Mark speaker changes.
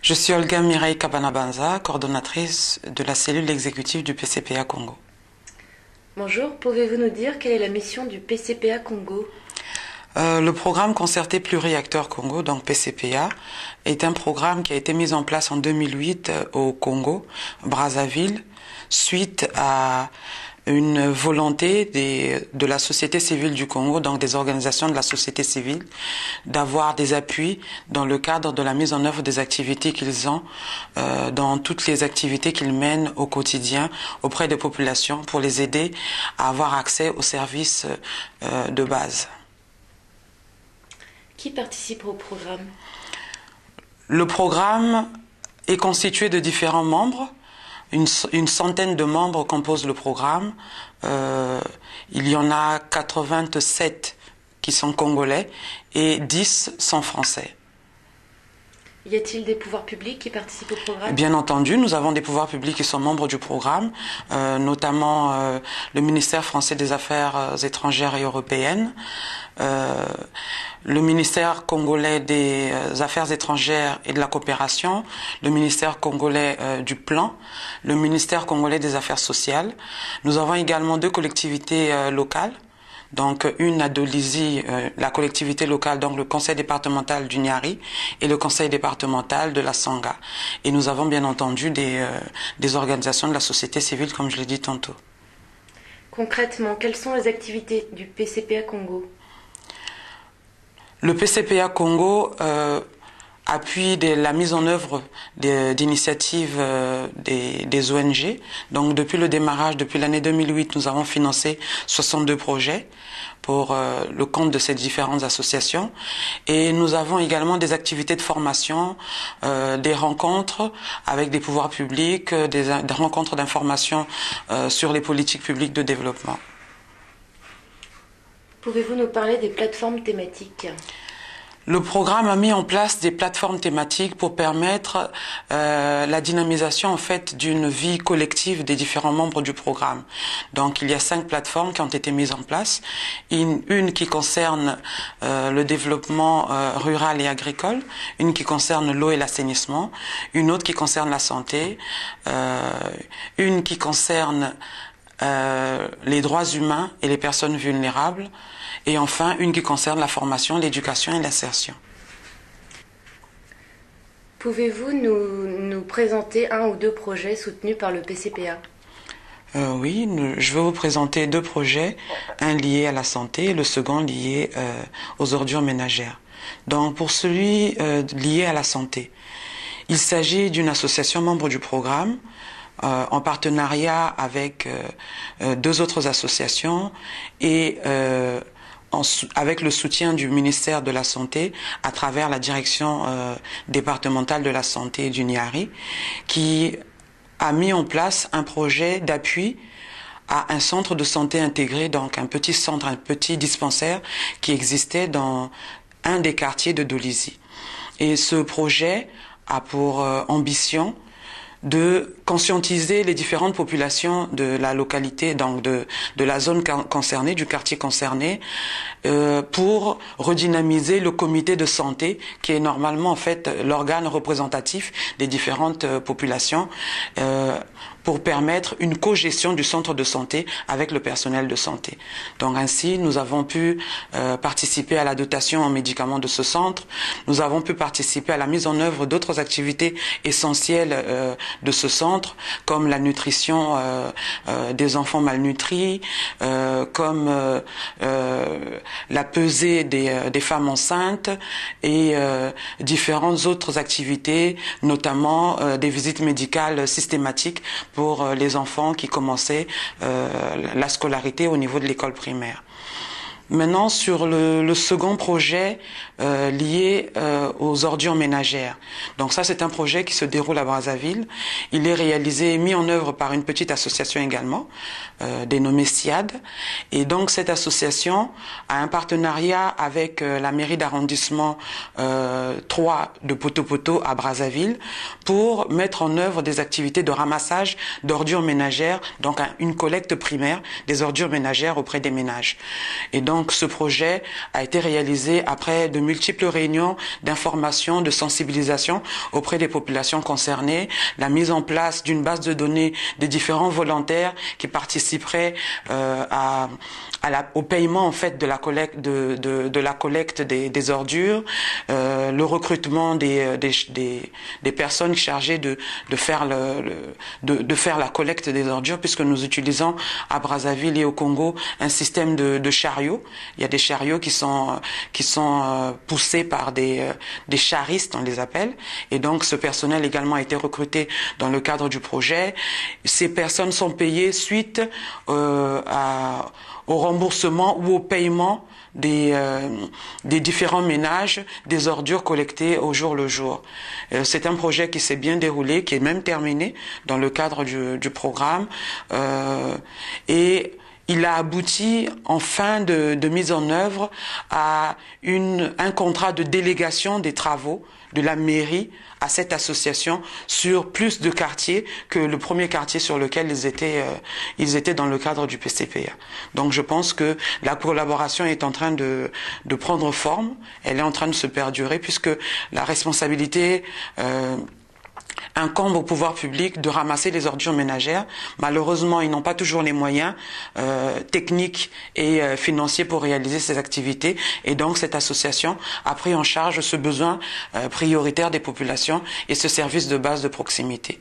Speaker 1: Je suis Olga Mireille Kabanabanza, coordonnatrice de la cellule exécutive du PCPA Congo.
Speaker 2: Bonjour, pouvez-vous nous dire quelle est la mission du PCPA Congo?
Speaker 1: Le programme Concerté Pluriacteur Congo, donc PCPA, est un programme qui a été mis en place en 2008 au Congo, Brazzaville, suite à une volonté de la société civile du Congo, donc des organisations de la société civile, d'avoir des appuis dans le cadre de la mise en œuvre des activités qu'ils ont, dans toutes les activités qu'ils mènent au quotidien auprès des populations pour les aider à avoir accès aux services de base.
Speaker 2: Qui participe au programme?
Speaker 1: Le programme est constitué de différents membres. Une centaine de membres composent le programme. Il y en a 87 qui sont congolais et 10 sont français.
Speaker 2: Y a-t-il des pouvoirs publics qui participent au programme?
Speaker 1: Bien entendu, nous avons des pouvoirs publics qui sont membres du programme, notamment le ministère français des Affaires étrangères et européennes, le ministère congolais des Affaires étrangères et de la coopération, le ministère congolais du Plan, le ministère congolais des Affaires sociales. Nous avons également deux collectivités locales. Donc une à Dolisie, la collectivité locale, donc le conseil départemental du Niari et le conseil départemental de la Sanga. Et nous avons bien entendu des organisations de la société civile, comme je l'ai dit tantôt.
Speaker 2: Concrètement, quelles sont les activités du PCPA Congo?
Speaker 1: Le PCPA Congo appuie la mise en œuvre d'initiatives des ONG. Donc depuis le démarrage, depuis l'année 2008, nous avons financé 62 projets pour le compte de ces différentes associations. Et nous avons également des activités de formation, des rencontres avec des pouvoirs publics, des rencontres d'information sur les politiques publiques de développement.
Speaker 2: Pouvez-vous nous parler des plateformes thématiques?
Speaker 1: Le programme a mis en place des plateformes thématiques pour permettre la dynamisation en fait d'une vie collective des différents membres du programme. Donc il y a 5 plateformes qui ont été mises en place. Une qui concerne le développement rural et agricole, une qui concerne l'eau et l'assainissement, une autre qui concerne la santé, une qui concerne les droits humains et les personnes vulnérables, et enfin une qui concerne la formation, l'éducation et l'insertion.
Speaker 2: Pouvez-vous nous présenter un ou deux projets soutenus par le PCPA?
Speaker 1: Oui, je vais vous présenter 2 projets, un lié à la santé et le second lié aux ordures ménagères. Donc pour celui lié à la santé, il s'agit d'une association membre du programme, en partenariat avec 2 autres associations et avec le soutien du ministère de la Santé à travers la direction départementale de la santé du Niari, qui a mis en place un projet d'appui à un centre de santé intégré, donc un petit centre, un petit dispensaire qui existait dans un des quartiers de Dolisie. Et ce projet a pour ambition de conscientiser les différentes populations de la localité, donc de la zone concernée, du quartier concerné, pour redynamiser le comité de santé, qui est normalement en fait l'organe représentatif des différentes populations, pour permettre une co-gestion du centre de santé avec le personnel de santé. Donc ainsi, nous avons pu participer à la dotation en médicaments de ce centre, nous avons pu participer à la mise en œuvre d'autres activités essentielles de ce centre, comme la nutrition des enfants malnutris, comme la pesée des femmes enceintes et différentes autres activités, notamment des visites médicales systématiques pour les enfants qui commençaient la scolarité au niveau de l'école primaire. Maintenant, sur le second projet lié aux ordures ménagères. Donc ça, c'est un projet qui se déroule à Brazzaville. Il est réalisé et mis en œuvre par une petite association également, dénommée SIAD. Et donc cette association a un partenariat avec la mairie d'arrondissement 3 de Poto-Poto à Brazzaville pour mettre en œuvre des activités de ramassage d'ordures ménagères, donc une collecte primaire des ordures ménagères auprès des ménages. Et donc donc ce projet a été réalisé après de multiples réunions d'information, de sensibilisation auprès des populations concernées, la mise en place d'une base de données des différents volontaires qui participeraient au paiement en fait de la collecte de la collecte des ordures, le recrutement des personnes chargées de faire la collecte des ordures, puisque nous utilisons à Brazzaville et au Congo un système de chariots. Il y a des chariots qui sont poussés par des charistes, on les appelle, et donc ce personnel également a été recruté dans le cadre du projet. Ces personnes sont payées suite au remboursement ou au paiement des différents ménages des ordures collectées au jour le jour. C'est un projet qui s'est bien déroulé, qui est même terminé dans le cadre du programme, et il a abouti en fin de mise en œuvre à un contrat de délégation des travaux de la mairie à cette association sur plus de quartiers que le premier quartier sur lequel ils étaient dans le cadre du PCPA. Donc je pense que la collaboration est en train de prendre forme, elle est en train de se perdurer, puisque la responsabilité incombe au pouvoir public de ramasser les ordures ménagères. Malheureusement, ils n'ont pas toujours les moyens techniques et financiers pour réaliser ces activités. Et donc, cette association a pris en charge ce besoin prioritaire des populations et ce service de base de proximité.